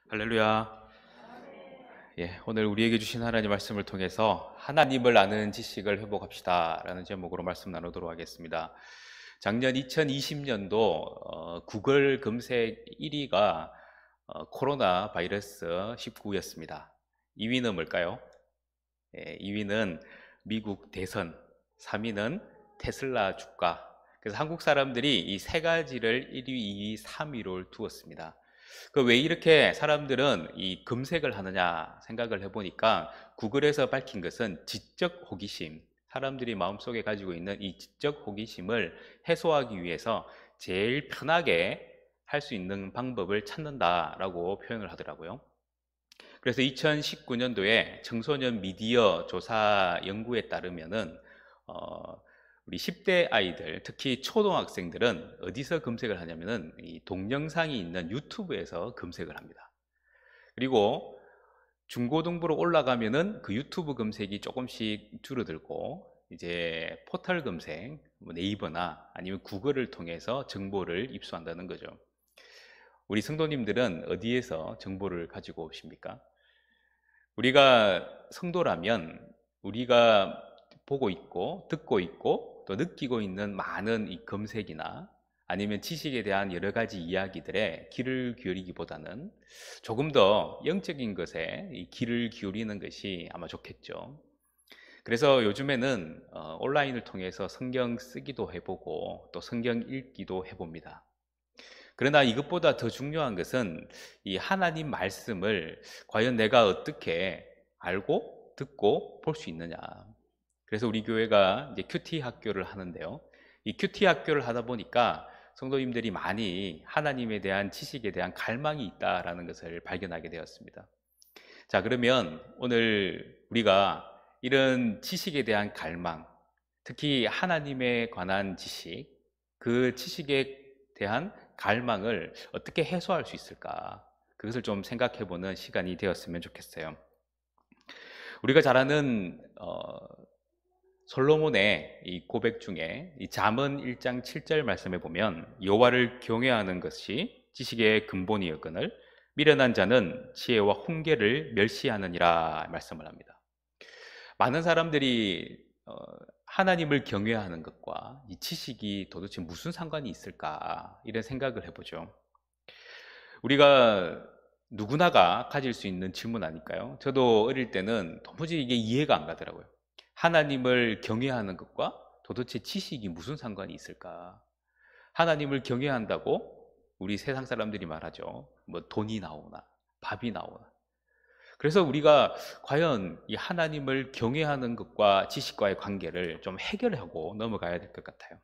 할렐루야. 예, 오늘 우리에게 주신 하나님 말씀을 통해서 하나님을 아는 지식을 회복합시다 라는 제목으로 말씀 나누도록 하겠습니다. 작년 2020년도 구글 검색 1위가 코로나 바이러스 19였습니다. 2위는 뭘까요? 예, 2위는 미국 대선, 3위는 테슬라 주가. 그래서 한국 사람들이 이 세 가지를 1위, 2위, 3위로 두었습니다. 그 왜 이렇게 사람들은 이 검색을 하느냐 생각을 해보니까 구글에서 밝힌 것은 지적 호기심, 사람들이 마음속에 가지고 있는 이 지적 호기심을 해소하기 위해서 제일 편하게 할 수 있는 방법을 찾는다라고 표현을 하더라고요. 그래서 2019년도에 청소년 미디어 조사 연구에 따르면은 어, 우리 10대 아이들, 특히 초등학생들은 어디서 검색을 하냐면은 이 동영상이 있는 유튜브에서 검색을 합니다. 그리고 중고등부로 올라가면은 그 유튜브 검색이 조금씩 줄어들고 이제 포털 검색, 뭐 네이버나 아니면 구글을 통해서 정보를 입수한다는 거죠. 우리 성도님들은 어디에서 정보를 가지고 오십니까? 우리가 성도라면 우리가 보고 있고 듣고 있고 또 느끼고 있는 많은 이 검색이나 아니면 지식에 대한 여러 가지 이야기들에 귀를 기울이기보다는 조금 더 영적인 것에 이 귀를 기울이는 것이 아마 좋겠죠. 그래서 요즘에는 온라인을 통해서 성경 쓰기도 해보고 또 성경 읽기도 해봅니다. 그러나 이것보다 더 중요한 것은 이 하나님 말씀을 과연 내가 어떻게 알고 듣고 볼 수 있느냐. 그래서 우리 교회가 이제 큐티 학교를 하는데요. 이 큐티 학교를 하다 보니까 성도님들이 많이 하나님에 대한 지식에 대한 갈망이 있다라는 것을 발견하게 되었습니다. 자, 그러면 오늘 우리가 이런 지식에 대한 갈망, 특히 하나님에 관한 지식, 그 지식에 대한 갈망을 어떻게 해소할 수 있을까? 그것을 좀 생각해 보는 시간이 되었으면 좋겠어요. 우리가 잘 아는 솔로몬의 이 고백 중에 이 잠언 1장 7절 말씀에 보면 여호와를 경외하는 것이 지식의 근본이었거늘 미련한 자는 지혜와 훈계를 멸시하느니라 말씀을 합니다. 많은 사람들이 하나님을 경외하는 것과 이 지식이 도대체 무슨 상관이 있을까 이런 생각을 해보죠. 우리가 누구나가 가질 수 있는 질문 아닐까요? 저도 어릴 때는 도무지 이게 이해가 안 가더라고요. 하나님을 경외하는 것과 도대체 지식이 무슨 상관이 있을까? 하나님을 경외한다고 우리 세상 사람들이 말하죠. 뭐 돈이 나오나, 밥이 나오나. 그래서 우리가 과연 이 하나님을 경외하는 것과 지식과의 관계를 좀 해결하고 넘어가야 될 것 같아요.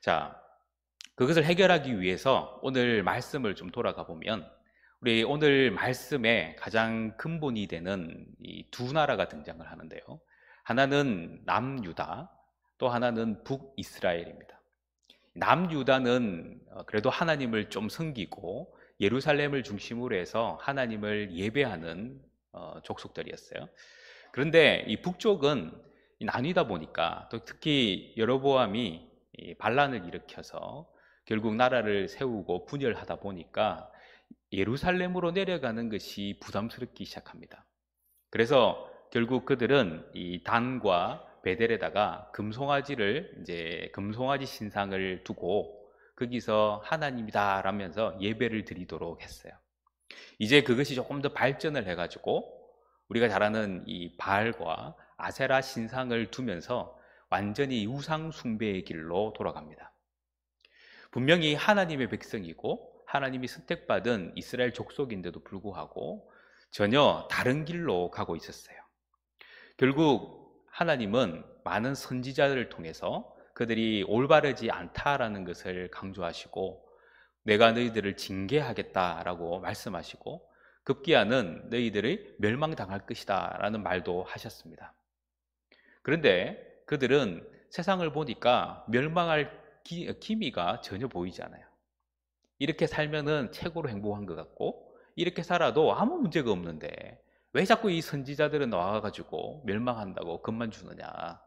자, 그것을 해결하기 위해서 오늘 말씀을 좀 돌아가 보면 우리 오늘 말씀의 가장 근본이 되는 이 두 나라가 등장을 하는데요. 하나는 남유다, 또 하나는 북이스라엘입니다. 남유다는 그래도 하나님을 좀 섬기고 예루살렘을 중심으로 해서 하나님을 예배하는 족속들이었어요. 그런데 이 북쪽은 나뉘다 보니까 또 특히 여로보암이 이 반란을 일으켜서 결국 나라를 세우고 분열하다 보니까 예루살렘으로 내려가는 것이 부담스럽기 시작합니다. 그래서 결국 그들은 이 단과 베델에다가 금송아지를 이제 금송아지 신상을 두고 거기서 하나님이다라면서 예배를 드리도록 했어요. 이제 그것이 조금 더 발전을 해가지고 우리가 잘 아는 이 바알과 아세라 신상을 두면서 완전히 우상 숭배의 길로 돌아갑니다. 분명히 하나님의 백성이고 하나님이 선택받은 이스라엘 족속인데도 불구하고 전혀 다른 길로 가고 있었어요. 결국 하나님은 많은 선지자들을 통해서 그들이 올바르지 않다라는 것을 강조하시고 내가 너희들을 징계하겠다라고 말씀하시고 급기야는 너희들이 멸망당할 것이다 라는 말도 하셨습니다. 그런데 그들은 세상을 보니까 멸망할 기미가 전혀 보이지 않아요. 이렇게 살면은 최고로 행복한 것 같고 이렇게 살아도 아무 문제가 없는데 왜 자꾸 이 선지자들은 나와가지고 멸망한다고 겁만 주느냐.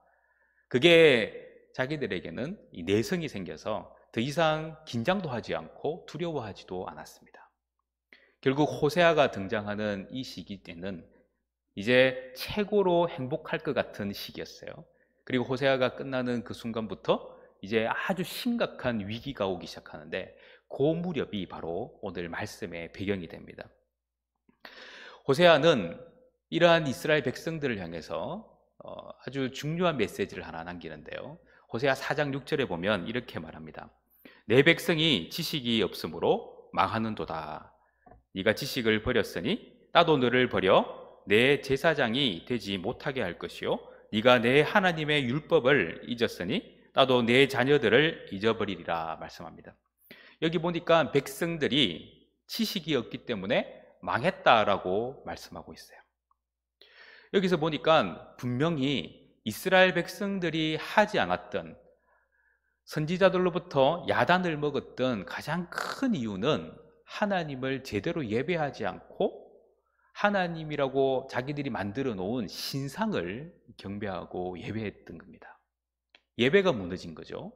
그게 자기들에게는 이 내성이 생겨서 더 이상 긴장도 하지 않고 두려워하지도 않았습니다. 결국 호세아가 등장하는 이 시기 때는 이제 최고로 행복할 것 같은 시기였어요. 그리고 호세아가 끝나는 그 순간부터 이제 아주 심각한 위기가 오기 시작하는데, 그 무렵이 바로 오늘 말씀의 배경이 됩니다. 호세아는 이러한 이스라엘 백성들을 향해서 아주 중요한 메시지를 하나 남기는데요. 호세아 4장 6절에 보면 이렇게 말합니다. 내 백성이 지식이 없으므로 망하는도다. 네가 지식을 버렸으니 나도 너를 버려 내 제사장이 되지 못하게 할 것이요, 네가 내 하나님의 율법을 잊었으니 나도 내 자녀들을 잊어버리리라 말씀합니다. 여기 보니까 백성들이 지식이 없기 때문에 망했다라고 말씀하고 있어요. 여기서 보니까 분명히 이스라엘 백성들이 하지 않았던, 선지자들로부터 야단을 먹었던 가장 큰 이유는 하나님을 제대로 예배하지 않고 하나님이라고 자기들이 만들어 놓은 신상을 경배하고 예배했던 겁니다. 예배가 무너진 거죠.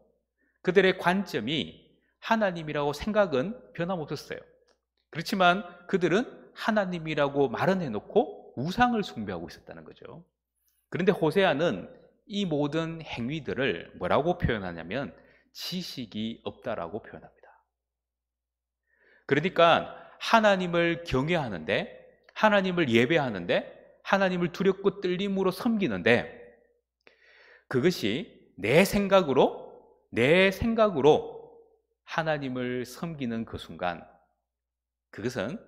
그들의 관점이 하나님이라고 생각은 변함없었어요. 그렇지만 그들은 하나님이라고 말은 해놓고 우상을 숭배하고 있었다는 거죠. 그런데 호세아는 이 모든 행위들을 뭐라고 표현하냐면 지식이 없다라고 표현합니다. 그러니까 하나님을 경외하는데, 하나님을 예배하는데, 하나님을 두렵고 떨림으로 섬기는데, 그것이 내 생각으로 하나님을 섬기는 그 순간, 그것은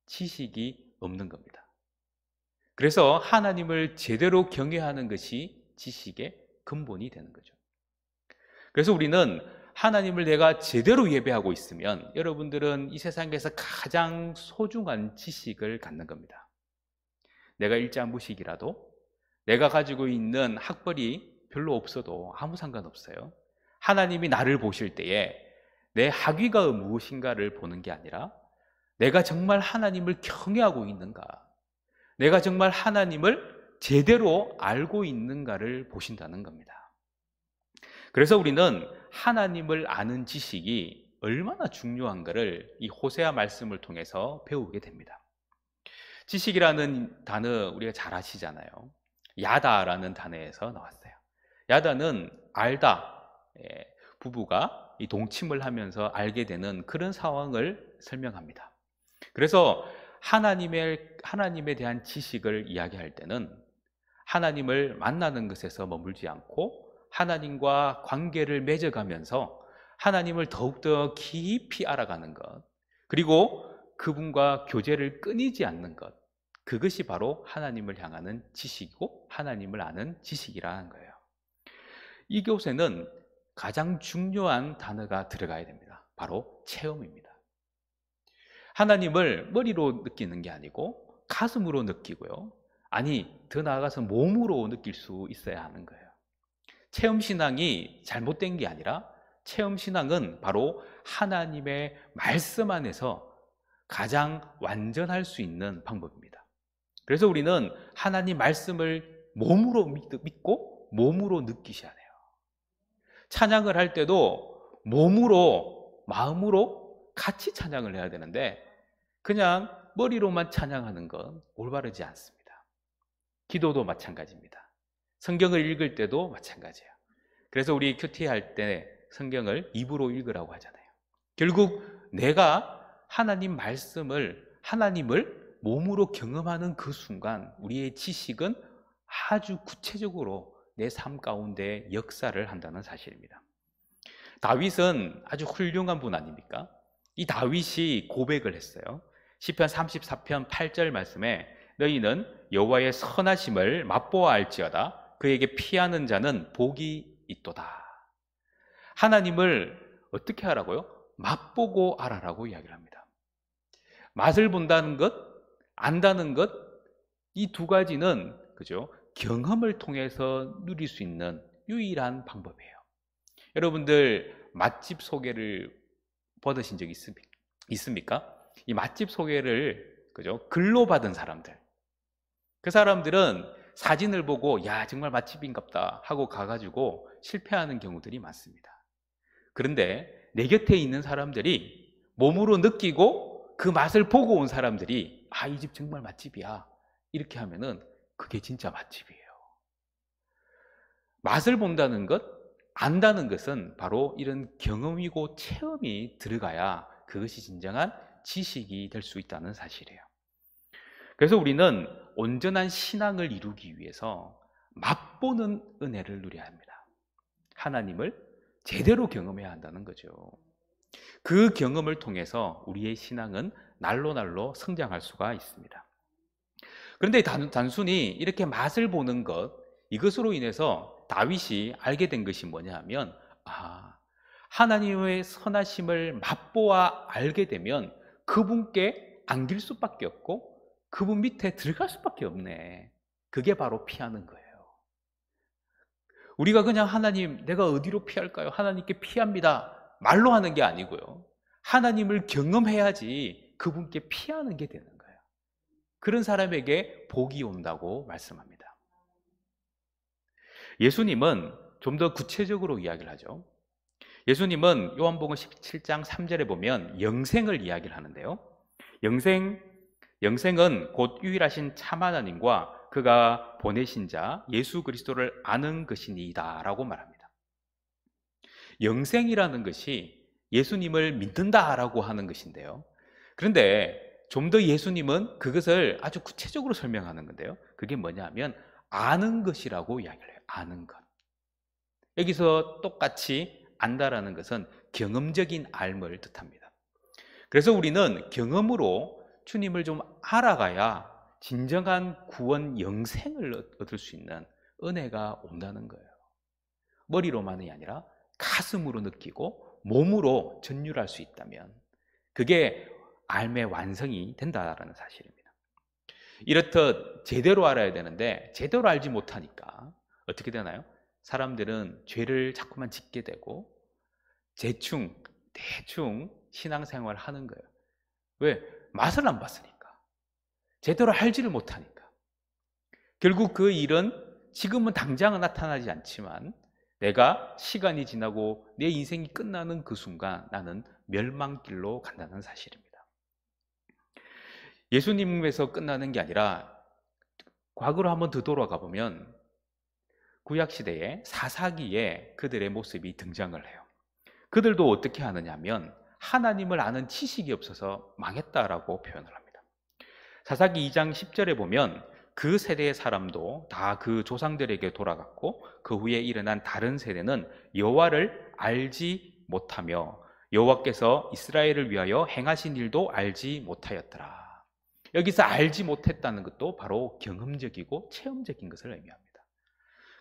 지식이 없는 겁니다. 그래서 하나님을 제대로 경외하는 것이 지식의 근본이 되는 거죠. 그래서 우리는 하나님을 내가 제대로 예배하고 있으면 여러분들은 이 세상에서 가장 소중한 지식을 갖는 겁니다. 내가 일자무식이라도, 내가 가지고 있는 학벌이 별로 없어도 아무 상관없어요. 하나님이 나를 보실 때에 내 학위가 무엇인가를 보는 게 아니라 내가 정말 하나님을 경외하고 있는가, 내가 정말 하나님을 제대로 알고 있는가를 보신다는 겁니다. 그래서 우리는 하나님을 아는 지식이 얼마나 중요한가를 이 호세아 말씀을 통해서 배우게 됩니다. 지식이라는 단어 우리가 잘 아시잖아요. 야다라는 단어에서 나왔어요. 야다는 알다, 부부가 이 동침을 하면서 알게 되는 그런 상황을 설명합니다. 그래서 하나님에 대한 지식을 이야기할 때는 하나님을 만나는 것에서 머물지 않고 하나님과 관계를 맺어가면서 하나님을 더욱더 깊이 알아가는 것, 그리고 그분과 교제를 끊이지 않는 것, 그것이 바로 하나님을 향하는 지식이고 하나님을 아는 지식이라는 거예요. 이 곳에는 가장 중요한 단어가 들어가야 됩니다. 바로 체험입니다. 하나님을 머리로 느끼는 게 아니고 가슴으로 느끼고요, 아니 더 나아가서 몸으로 느낄 수 있어야 하는 거예요. 체험신앙이 잘못된 게 아니라 체험신앙은 바로 하나님의 말씀 안에서 가장 완전할 수 있는 방법입니다. 그래서 우리는 하나님 말씀을 몸으로 믿고 몸으로 느끼셔야 돼요. 찬양을 할 때도 몸으로, 마음으로 같이 찬양을 해야 되는데 그냥 머리로만 찬양하는 건 올바르지 않습니다. 기도도 마찬가지입니다. 성경을 읽을 때도 마찬가지예요. 그래서 우리 큐티할 때 성경을 입으로 읽으라고 하잖아요. 결국 내가 하나님을 몸으로 경험하는 그 순간 우리의 지식은 아주 구체적으로 내 삶 가운데 역사를 한다는 사실입니다. 다윗은 아주 훌륭한 분 아닙니까? 이 다윗이 고백을 했어요. 시편 34편 8절 말씀에 너희는 여호와의 선하심을 맛보아 알지어다. 그에게 피하는 자는 복이 있도다. 하나님을 어떻게 하라고요? 맛보고 알아라고 이야기를 합니다. 맛을 본다는 것, 안다는 것, 이 두 가지는 그죠? 경험을 통해서 누릴 수 있는 유일한 방법이에요. 여러분들 맛집 소개를 받으신 적 있습니까? 이 맛집 소개를 그죠? 글로 받은 사람들. 그 사람들은 사진을 보고 야 정말 맛집인갑다 하고 가가지고 실패하는 경우들이 많습니다. 그런데 내 곁에 있는 사람들이 몸으로 느끼고 그 맛을 보고 온 사람들이 아, 이 집 정말 맛집이야 이렇게 하면은 그게 진짜 맛집이에요. 맛을 본다는 것, 안다는 것은 바로 이런 경험이고 체험이 들어가야 그것이 진정한 지식이 될 수 있다는 사실이에요. 그래서 우리는 온전한 신앙을 이루기 위해서 맛보는 은혜를 누려야 합니다. 하나님을 제대로 경험해야 한다는 거죠. 그 경험을 통해서 우리의 신앙은 날로 날로 성장할 수가 있습니다. 그런데 단순히 이렇게 맛을 보는 것, 이것으로 인해서 다윗이 알게 된 것이 뭐냐 하면 하나님의 선하심을 맛보아 알게 되면 그분께 안길 수밖에 없고 그분 밑에 들어갈 수밖에 없네. 그게 바로 피하는 거예요. 우리가 그냥 하나님, 내가 어디로 피할까요? 하나님께 피합니다. 말로 하는 게 아니고요. 하나님을 경험해야지 그분께 피하는 게 되는 거예요. 그런 사람에게 복이 온다고 말씀합니다. 예수님은 좀 더 구체적으로 이야기를 하죠. 예수님은 요한복음 17장 3절에 보면 영생을 이야기를 하는데요. 영생은 곧 유일하신 참 하나님과 그가 보내신 자 예수 그리스도를 아는 것이니이다 라고 말합니다. 영생이라는 것이 예수님을 믿는다라고 하는 것인데요. 그런데 좀 더 예수님은 그것을 아주 구체적으로 설명하는 건데요. 그게 뭐냐 하면 아는 것이라고 이야기를 해요. 아는 것. 여기서 똑같이 안다라는 것은 경험적인 알을 뜻합니다. 그래서 우리는 경험으로 주님을 좀 알아가야 진정한 구원 영생을 얻을 수 있는 은혜가 온다는 거예요. 머리로만이 아니라 가슴으로 느끼고 몸으로 전율할 수 있다면 그게 삶의 완성이 된다는 사실입니다. 이렇듯 제대로 알아야 되는데 제대로 알지 못하니까 어떻게 되나요? 사람들은 죄를 자꾸만 짓게 되고 대충 신앙생활을 하는 거예요. 왜? 맛을 안 봤으니까. 제대로 알지를 못하니까. 결국 그 일은 지금은 당장은 나타나지 않지만 내가 시간이 지나고 내 인생이 끝나는 그 순간 나는 멸망길로 간다는 사실입니다. 예수님에서 끝나는 게 아니라 과거로 한번 더 돌아가 보면 구약시대에 사사기에 그들의 모습이 등장을 해요. 그들도 어떻게 하느냐 하면 하나님을 아는 지식이 없어서 망했다라고 표현을 합니다. 사사기 2장 10절에 보면 그 세대의 사람도 다 그 조상들에게 돌아갔고 그 후에 일어난 다른 세대는 여호와를 알지 못하며 여호와께서 이스라엘을 위하여 행하신 일도 알지 못하였더라. 여기서 알지 못했다는 것도 바로 경험적이고 체험적인 것을 의미합니다.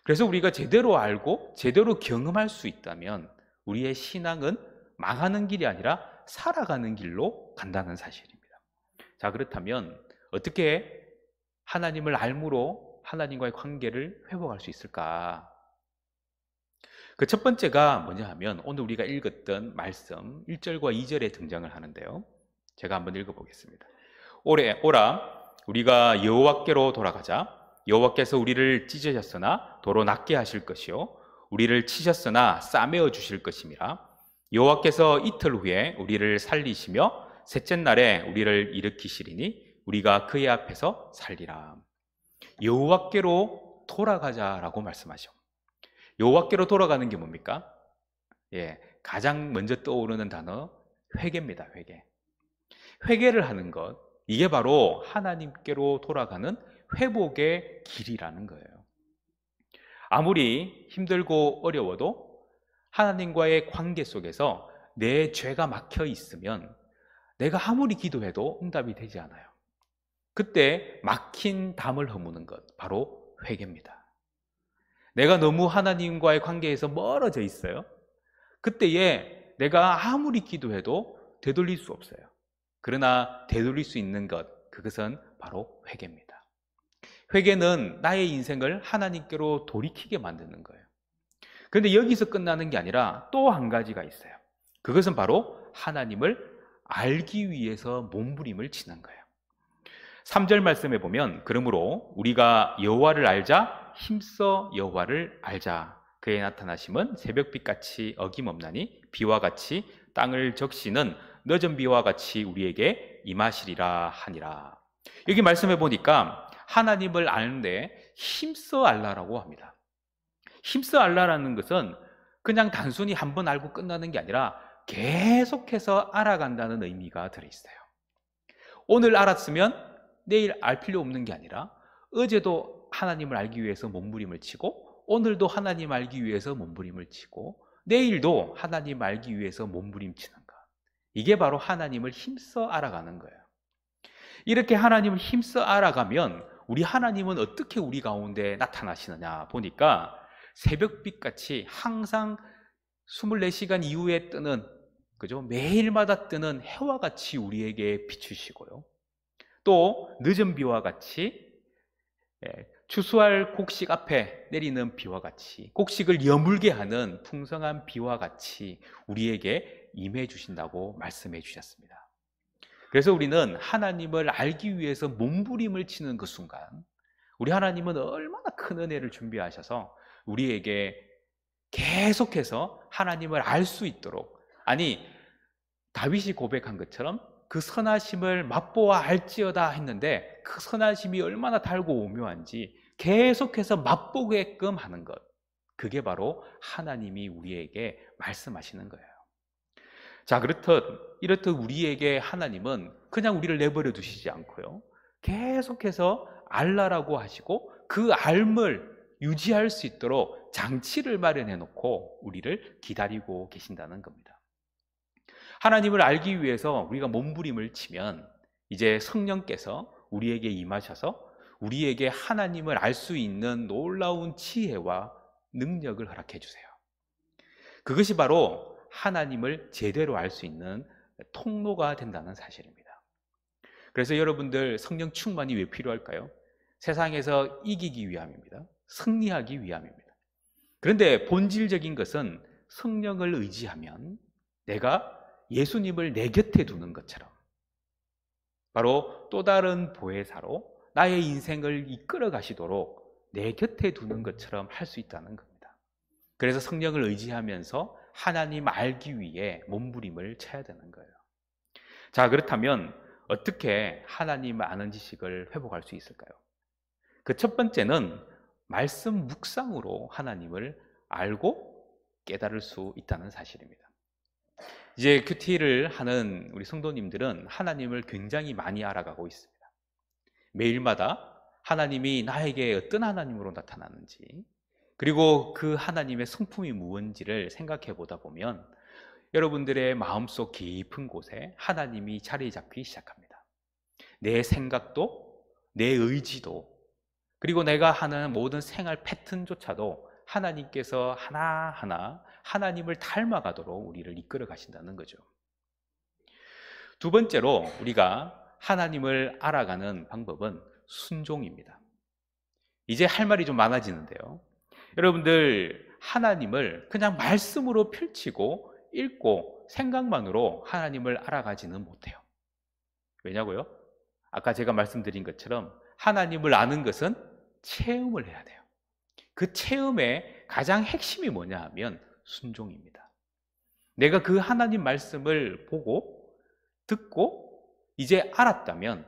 그래서 우리가 제대로 알고 제대로 경험할 수 있다면 우리의 신앙은 망하는 길이 아니라 살아가는 길로 간다는 사실입니다. 자, 그렇다면 어떻게 하나님을 알므로 하나님과의 관계를 회복할 수 있을까? 그 첫 번째가 뭐냐 하면 오늘 우리가 읽었던 말씀 1절과 2절에 등장을 하는데요. 제가 한번 읽어보겠습니다. 오라 우리가 여호와께로 돌아가자. 여호와께서 우리를 찢으셨으나 도로 낫게 하실 것이요 우리를 치셨으나 싸매어 주실 것임이라. 여호와께서 이틀 후에 우리를 살리시며 셋째 날에 우리를 일으키시리니 우리가 그의 앞에서 살리라. 여호와께로 돌아가자라고 말씀하죠. 여호와께로 돌아가는 게 뭡니까? 가장 먼저 떠오르는 단어 회개입니다. 회개를 하는 것, 이게 바로 하나님께로 돌아가는 회복의 길이라는 거예요. 아무리 힘들고 어려워도 하나님과의 관계 속에서 내 죄가 막혀 있으면 내가 아무리 기도해도 응답이 되지 않아요. 그때 막힌 담을 허무는 것, 바로 회개입니다. 내가 너무 하나님과의 관계에서 멀어져 있어요. 그때에 내가 아무리 기도해도 되돌릴 수 없어요. 그러나 되돌릴 수 있는 것, 그것은 바로 회개입니다. 회개는 나의 인생을 하나님께로 돌이키게 만드는 거예요. 그런데 여기서 끝나는 게 아니라 또 한 가지가 있어요. 그것은 바로 하나님을 알기 위해서 몸부림을 치는 거예요. 3절 말씀에 보면 그러므로 우리가 여호와를 알자 힘써 여호와를 알자. 그의 나타나심은 새벽빛같이 어김없나니 비와 같이 땅을 적시는 늦은 비와 같이 우리에게 임하시리라 하니라. 여기 말씀해 보니까 하나님을 아는데 힘써 알라라고 합니다. 힘써 알라라는 것은 그냥 단순히 한번 알고 끝나는 게 아니라 계속해서 알아간다는 의미가 들어있어요. 오늘 알았으면 내일 알 필요 없는 게 아니라 어제도 하나님을 알기 위해서 몸부림을 치고 오늘도 하나님 알기 위해서 몸부림을 치고 내일도 하나님 알기 위해서 몸부림치는 것. 이게 바로 하나님을 힘써 알아가는 거예요. 이렇게 하나님을 힘써 알아가면 우리 하나님은 어떻게 우리 가운데 나타나시느냐 보니까 새벽빛같이 항상 24시간 이후에 뜨는, 그죠? 매일마다 뜨는 해와 같이 우리에게 비추시고요. 또 늦은 비와 같이 추수할 곡식 앞에 내리는 비와 같이 곡식을 여물게 하는 풍성한 비와 같이 우리에게 임해 주신다고 말씀해 주셨습니다. 그래서 우리는 하나님을 알기 위해서 몸부림을 치는 그 순간 우리 하나님은 얼마나 큰 은혜를 준비하셔서 우리에게 계속해서 하나님을 알 수 있도록, 아니 다윗이 고백한 것처럼 그 선하심을 맛보아 알지어다 했는데 그 선하심이 얼마나 달고 오묘한지 계속해서 맛보게끔 하는 것, 그게 바로 하나님이 우리에게 말씀하시는 거예요. 자, 이렇듯 우리에게 하나님은 그냥 우리를 내버려 두시지 않고요, 계속해서 알라라고 하시고 그 알을 유지할 수 있도록 장치를 마련해 놓고 우리를 기다리고 계신다는 겁니다. 하나님을 알기 위해서 우리가 몸부림을 치면 이제 성령께서 우리에게 임하셔서 우리에게 하나님을 알 수 있는 놀라운 지혜와 능력을 허락해 주세요. 그것이 바로 하나님을 제대로 알 수 있는 통로가 된다는 사실입니다. 그래서 여러분들 성령 충만이 왜 필요할까요? 세상에서 이기기 위함입니다. 승리하기 위함입니다. 그런데 본질적인 것은 성령을 의지하면 내가 예수님을 내 곁에 두는 것처럼 바로 또 다른 보혜사로 나의 인생을 이끌어 가시도록 내 곁에 두는 것처럼 할 수 있다는 겁니다. 그래서 성령을 의지하면서 하나님 알기 위해 몸부림을 쳐야 되는 거예요. 자, 그렇다면 어떻게 하나님 아는 지식을 회복할 수 있을까요? 그 첫 번째는 말씀 묵상으로 하나님을 알고 깨달을 수 있다는 사실입니다. 이제 큐티를 하는 우리 성도님들은 하나님을 굉장히 많이 알아가고 있습니다. 매일마다 하나님이 나에게 어떤 하나님으로 나타나는지, 그리고 그 하나님의 성품이 무엇인지를 생각해 보다 보면 여러분들의 마음속 깊은 곳에 하나님이 자리 잡기 시작합니다. 내 생각도, 내 의지도, 그리고 내가 하는 모든 생활 패턴조차도 하나님께서 하나하나 하나님을 닮아가도록 우리를 이끌어 가신다는 거죠. 두 번째로 우리가 하나님을 알아가는 방법은 순종입니다. 이제 할 말이 좀 많아지는데요, 여러분들 하나님을 그냥 말씀으로 펼치고 읽고 생각만으로 하나님을 알아가지는 못해요. 왜냐고요? 아까 제가 말씀드린 것처럼 하나님을 아는 것은 체험을 해야 돼요. 그 체험의 가장 핵심이 뭐냐 하면 순종입니다. 내가 그 하나님 말씀을 보고 듣고 이제 알았다면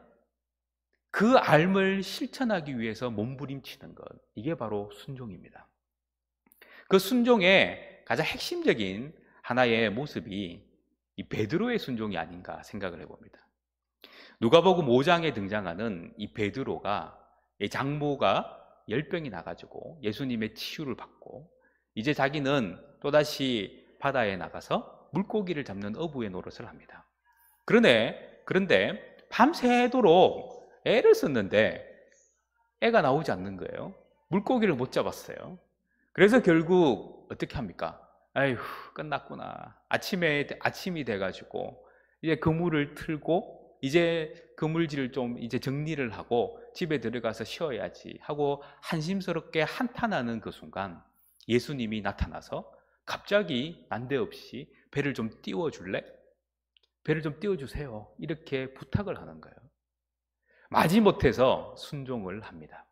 그 알을 실천하기 위해서 몸부림치는 것, 이게 바로 순종입니다. 그 순종의 가장 핵심적인 하나의 모습이 이 베드로의 순종이 아닌가 생각을 해봅니다. 누가복음 5장에 등장하는 이 베드로가, 이 장모가 열병이 나가지고 예수님의 치유를 받고 이제 자기는 또다시 바다에 나가서 물고기를 잡는 어부의 노릇을 합니다. 그런데 밤새도록 애를 썼는데 애가 나오지 않는 거예요. 물고기를 못 잡았어요. 그래서 결국 어떻게 합니까? 아휴, 끝났구나. 아침이 돼가지고 이제 그물을 틀고 이제 그물질을 좀 이제 정리를 하고 집에 들어가서 쉬어야지 하고 한심스럽게 한탄하는 그 순간 예수님이 나타나서 갑자기 난데없이 배를 좀 띄워줄래? 배를 좀 띄워주세요. 이렇게 부탁을 하는 거예요. 마지못해서 순종을 합니다.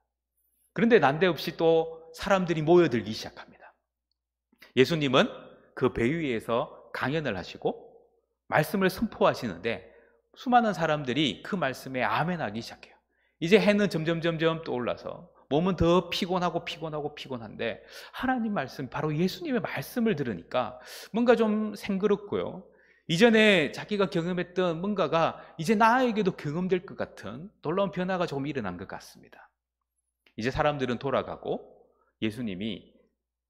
그런데 난데없이 또 사람들이 모여들기 시작합니다. 예수님은 그 배 위에서 강연을 하시고 말씀을 선포하시는데 수많은 사람들이 그 말씀에 아멘하기 시작해요. 이제 해는 점점 떠올라서 몸은 더 피곤한데 하나님 말씀, 바로 예수님의 말씀을 들으니까 뭔가 좀 생그럽고요. 이전에 자기가 경험했던 뭔가가 이제 나에게도 경험될 것 같은 놀라운 변화가 조금 일어난 것 같습니다. 이제 사람들은 돌아가고 예수님이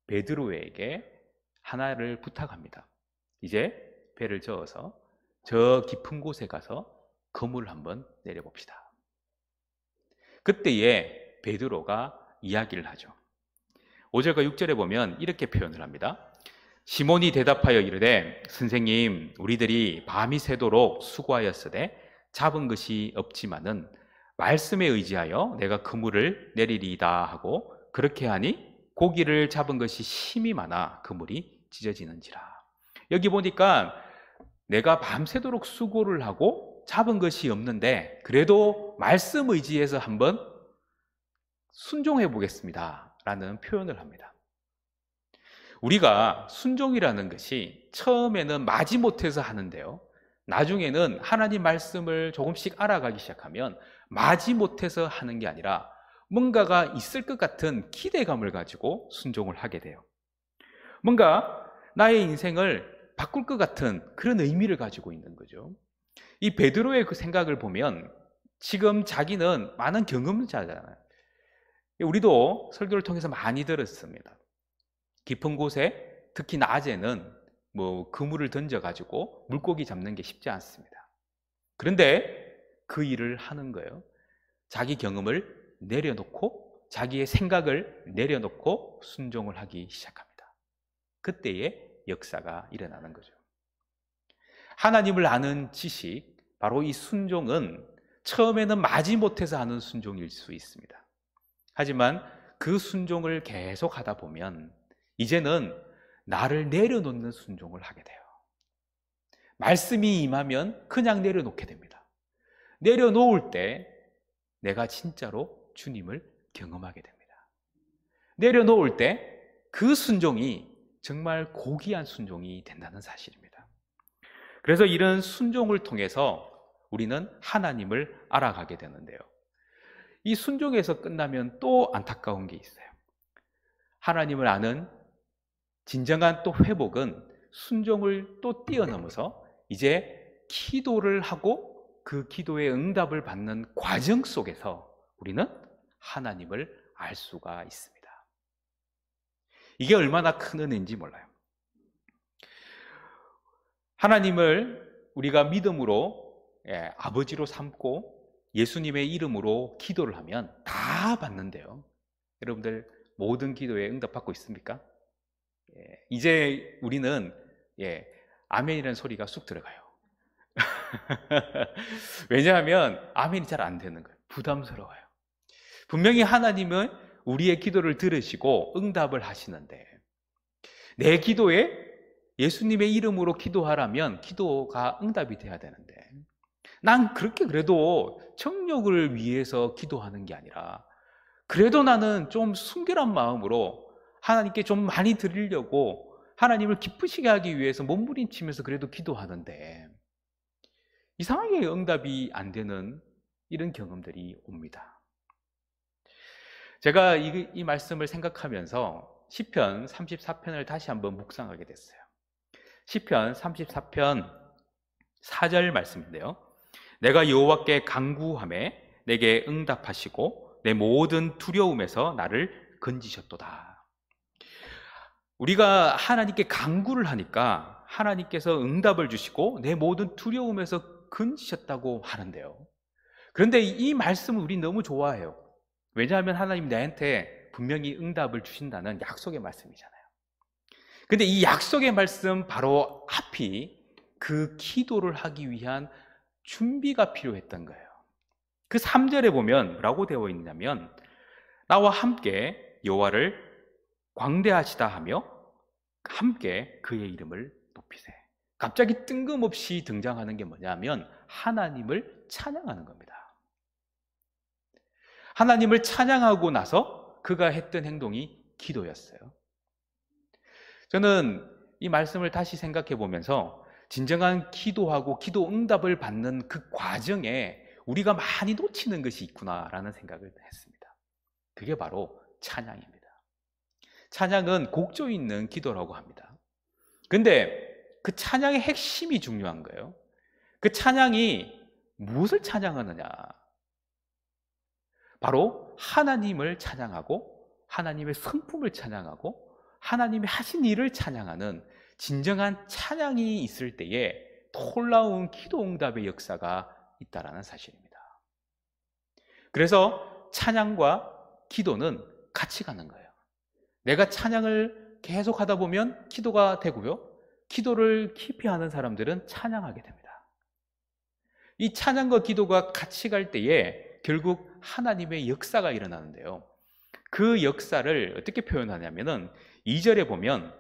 베드로에게 하나를 부탁합니다. 이제 배를 저어서 저 깊은 곳에 가서 그물을 한번 내려봅시다. 그때에 베드로가 이야기를 하죠. 5절과 6절에 보면 이렇게 표현을 합니다. 시몬이 대답하여 이르되 선생님, 우리들이 밤이 새도록 수고하였으되 잡은 것이 없지만은 말씀에 의지하여 내가 그물을 내리리이다 하고 그렇게 하니 고기를 잡은 것이 심이 많아 그물이 찢어지는지라. 여기 보니까 내가 밤새도록 수고를 하고 잡은 것이 없는데 그래도 말씀 의지해서 한번 순종해 보겠습니다 라는 표현을 합니다. 우리가 순종이라는 것이 처음에는 마지못해서 하는데요, 나중에는 하나님 말씀을 조금씩 알아가기 시작하면 마지못해서 하는 게 아니라 뭔가가 있을 것 같은 기대감을 가지고 순종을 하게 돼요. 뭔가 나의 인생을 바꿀 것 같은 그런 의미를 가지고 있는 거죠. 이 베드로의 그 생각을 보면 지금 자기는 많은 경험자잖아요. 우리도 설교를 통해서 많이 들었습니다. 깊은 곳에 특히 낮에는 그물을 던져가지고 물고기 잡는 게 쉽지 않습니다. 그런데 그 일을 하는 거예요. 자기 경험을 내려놓고 자기의 생각을 내려놓고 순종을 하기 시작합니다. 그때의 역사가 일어나는 거죠. 하나님을 아는 지식, 바로 이 순종은 처음에는 마지못해서 하는 순종일 수 있습니다. 하지만 그 순종을 계속 하다 보면 이제는 나를 내려놓는 순종을 하게 돼요. 말씀이 임하면 그냥 내려놓게 됩니다. 내려놓을 때 내가 진짜로 주님을 경험하게 됩니다. 내려놓을 때 그 순종이 정말 고귀한 순종이 된다는 사실입니다. 그래서 이런 순종을 통해서 우리는 하나님을 알아가게 되는데요, 이 순종에서 끝나면 또 안타까운 게 있어요. 하나님을 아는 진정한 또 회복은 순종을 또 뛰어넘어서 이제 기도를 하고 그 기도의 응답을 받는 과정 속에서 우리는 하나님을 알 수가 있습니다. 이게 얼마나 큰 은혜인지 몰라요. 하나님을 우리가 믿음으로 아버지로 삼고 예수님의 이름으로 기도를 하면 다 받는데요, 여러분들 모든 기도에 응답받고 있습니까? 이제 우리는 아멘이라는 소리가 쑥 들어가요. 왜냐하면 아멘이 잘 안 되는 거예요. 부담스러워요. 분명히 하나님은 우리의 기도를 들으시고 응답을 하시는데 내 기도에 예수님의 이름으로 기도하라면 기도가 응답이 돼야 되는데 난 그렇게 그래도 정욕을 위해서 기도하는 게 아니라 그래도 나는 좀 순결한 마음으로 하나님께 좀 많이 드리려고 하나님을 기쁘시게 하기 위해서 몸부림치면서 그래도 기도하는데 이상하게 응답이 안 되는 이런 경험들이 옵니다. 제가 이 말씀을 생각하면서 시편 34편을 다시 한번 묵상하게 됐어요. 시편 34편 4절 말씀인데요, 내가 여호와께 간구하매 내게 응답하시고 내 모든 두려움에서 나를 건지셨도다. 우리가 하나님께 간구를 하니까 하나님께서 응답을 주시고 내 모든 두려움에서 건지셨다고 하는데요, 그런데 이 말씀을 우리 너무 좋아해요. 왜냐하면 하나님 나한테 분명히 응답을 주신다는 약속의 말씀이잖아요. 근데 이 약속의 말씀 바로 앞이 그 기도를 하기 위한 준비가 필요했던 거예요. 그 3절에 보면 뭐라고 되어 있냐면 나와 함께 여호와를 광대하시다 하며 함께 그의 이름을 높이세. 갑자기 뜬금없이 등장하는 게 뭐냐면 하나님을 찬양하는 겁니다. 하나님을 찬양하고 나서 그가 했던 행동이 기도였어요. 저는 이 말씀을 다시 생각해 보면서 진정한 기도하고 기도 응답을 받는 그 과정에 우리가 많이 놓치는 것이 있구나라는 생각을 했습니다. 그게 바로 찬양입니다. 찬양은 곡조 있는 기도라고 합니다. 근데 그 찬양의 핵심이 중요한 거예요. 그 찬양이 무엇을 찬양하느냐? 바로 하나님을 찬양하고 하나님의 성품을 찬양하고 하나님이 하신 일을 찬양하는 진정한 찬양이 있을 때에 놀라운 기도 응답의 역사가 있다는 사실입니다. 그래서 찬양과 기도는 같이 가는 거예요. 내가 찬양을 계속 하다 보면 기도가 되고요. 기도를 깊이 하는 사람들은 찬양하게 됩니다. 이 찬양과 기도가 같이 갈 때에 결국 하나님의 역사가 일어나는데요. 그 역사를 어떻게 표현하냐면은 2절에 보면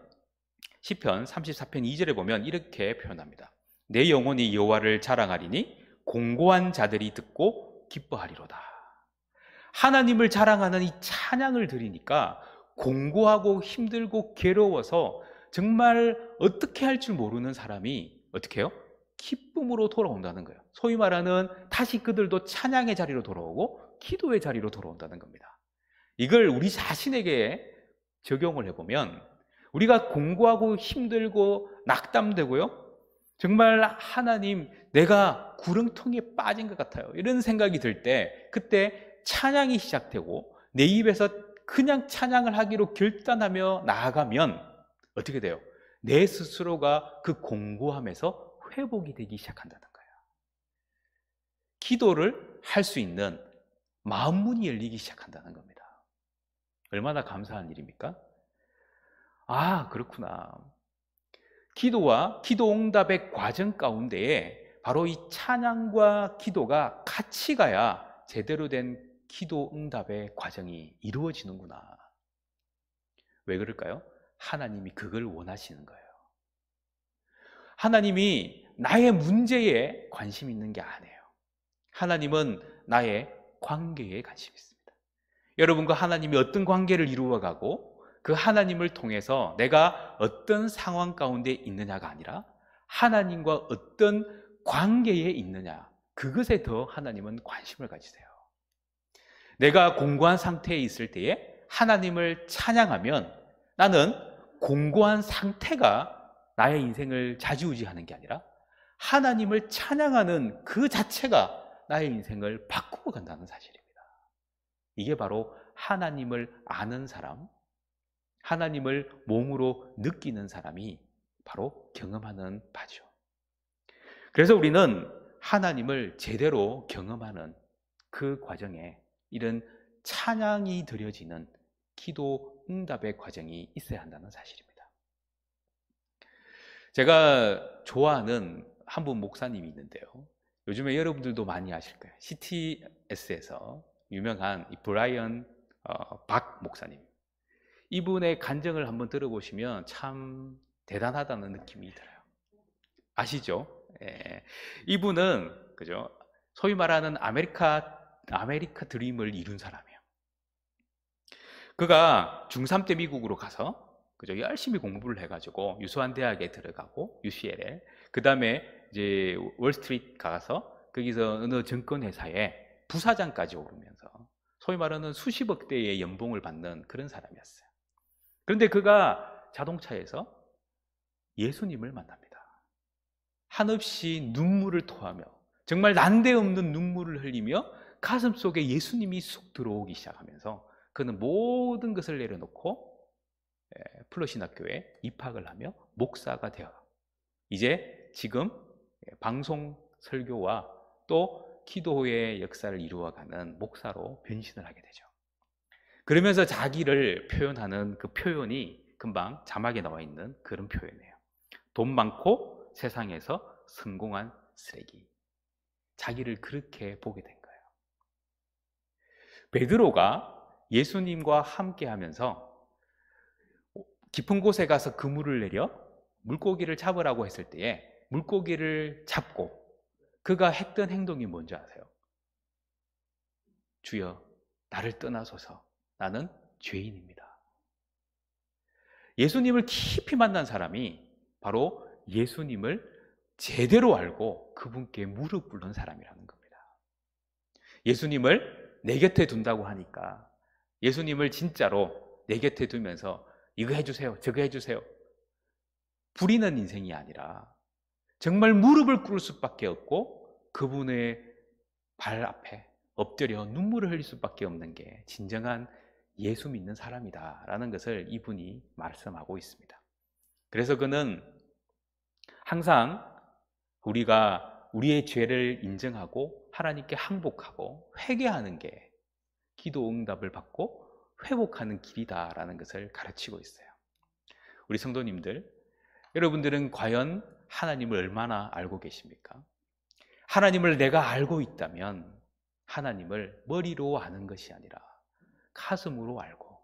시편 34편 2절에 보면 이렇게 표현합니다. 내 영혼이 여호와를 자랑하리니 공고한 자들이 듣고 기뻐하리로다. 하나님을 자랑하는 이 찬양을 드리니까 공고하고 힘들고 괴로워서 정말 어떻게 할 줄 모르는 사람이 어떻게 해요? 기쁨으로 돌아온다는 거예요. 소위 말하는 다시 그들도 찬양의 자리로 돌아오고 기도의 자리로 돌아온다는 겁니다. 이걸 우리 자신에게 적용을 해보면 우리가 공고하고 힘들고 낙담되고요. 정말 하나님 내가 구렁텅이에 빠진 것 같아요. 이런 생각이 들 때 그때 찬양이 시작되고 내 입에서 그냥 찬양을 하기로 결단하며 나아가면 어떻게 돼요? 내 스스로가 그 공고함에서 회복이 되기 시작한다는 거예요. 기도를 할 수 있는 마음문이 열리기 시작한다는 겁니다. 얼마나 감사한 일입니까? 아, 그렇구나. 기도와 기도 응답의 과정 가운데에 바로 이 찬양과 기도가 같이 가야 제대로 된 기도 응답의 과정이 이루어지는구나. 왜 그럴까요? 하나님이 그걸 원하시는 거예요. 하나님이 나의 문제에 관심 있는 게 아니에요. 하나님은 나의 관계에 관심이 있습니다. 여러분과 하나님이 어떤 관계를 이루어가고 그 하나님을 통해서 내가 어떤 상황 가운데 있느냐가 아니라 하나님과 어떤 관계에 있느냐, 그것에 더 하나님은 관심을 가지세요. 내가 공고한 상태에 있을 때에 하나님을 찬양하면 나는 공고한 상태가 나의 인생을 좌지우지하는 게 아니라 하나님을 찬양하는 그 자체가 나의 인생을 바꾸고 간다는 사실입니다. 이게 바로 하나님을 아는 사람, 하나님을 몸으로 느끼는 사람이 바로 경험하는 바죠. 그래서 우리는 하나님을 제대로 경험하는 그 과정에 이런 찬양이 드려지는 기도 응답의 과정이 있어야 한다는 사실입니다. 제가 좋아하는 한 분 목사님이 있는데요. 요즘에 여러분들도 많이 아실 거예요. CTS에서 유명한 이 브라이언 박 목사님. 이분의 간증을 한번 들어보시면 참 대단하다는 느낌이 들어요. 아시죠? 예. 이분은 그죠? 소위 말하는 아메리카 드림을 이룬 사람이에요. 그가 중3 때 미국으로 가서 그죠? 열심히 공부를 해가지고 유수한 대학에 들어가고 UCL에 그 다음에 이제 월스트리트 가서 거기서 어느 증권회사에 부사장까지 오르면서 소위 말하는 수십억 대의 연봉을 받는 그런 사람이었어요. 그런데 그가 자동차에서 예수님을 만납니다. 한없이 눈물을 토하며 정말 난데없는 눈물을 흘리며 가슴 속에 예수님이 쑥 들어오기 시작하면서 그는 모든 것을 내려놓고 플러신학교에 입학을 하며 목사가 되어 이제 지금 방송 설교와 또 기도의 역사를 이루어가는 목사로 변신을 하게 되죠. 그러면서 자기를 표현하는 그 표현이 금방 자막에 나와 있는 그런 표현이에요. 돈 많고 세상에서 성공한 쓰레기. 자기를 그렇게 보게 된 거예요. 베드로가 예수님과 함께 하면서 깊은 곳에 가서 그물을 내려 물고기를 잡으라고 했을 때에 물고기를 잡고 그가 했던 행동이 뭔지 아세요? 주여, 나를 떠나소서. 나는 죄인입니다. 예수님을 깊이 만난 사람이 바로 예수님을 제대로 알고 그분께 무릎 꿇는 사람이라는 겁니다. 예수님을 내 곁에 둔다고 하니까 예수님을 진짜로 내 곁에 두면서 이거 해주세요, 저거 해주세요 부리는 인생이 아니라 정말 무릎을 꿇을 수밖에 없고 그분의 발 앞에 엎드려 눈물을 흘릴 수밖에 없는 게 진정한 예수 믿는 사람이다라는 것을 이분이 말씀하고 있습니다. 그래서 그는 항상 우리가 우리의 죄를 인정하고 하나님께 항복하고 회개하는 게 기도 응답을 받고 회복하는 길이다라는 것을 가르치고 있어요. 우리 성도님들, 여러분들은 과연 하나님을 얼마나 알고 계십니까? 하나님을 내가 알고 있다면 하나님을 머리로 아는 것이 아니라 가슴으로 알고,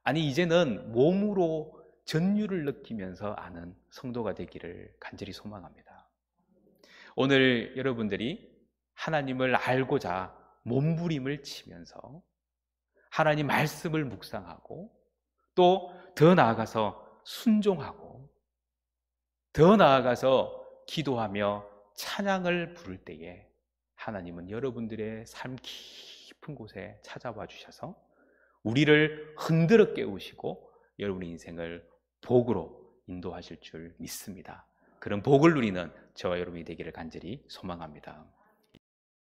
아니 이제는 몸으로 전율을 느끼면서 아는 성도가 되기를 간절히 소망합니다. 오늘 여러분들이 하나님을 알고자 몸부림을 치면서 하나님 말씀을 묵상하고 또 더 나아가서 순종하고 더 나아가서 기도하며 찬양을 부를 때에 하나님은 여러분들의 삶 깊은 곳에 찾아와 주셔서 우리를 흔들어 깨우시고 여러분의 인생을 복으로 인도하실 줄 믿습니다. 그런 복을 누리는 저와 여러분이 되기를 간절히 소망합니다.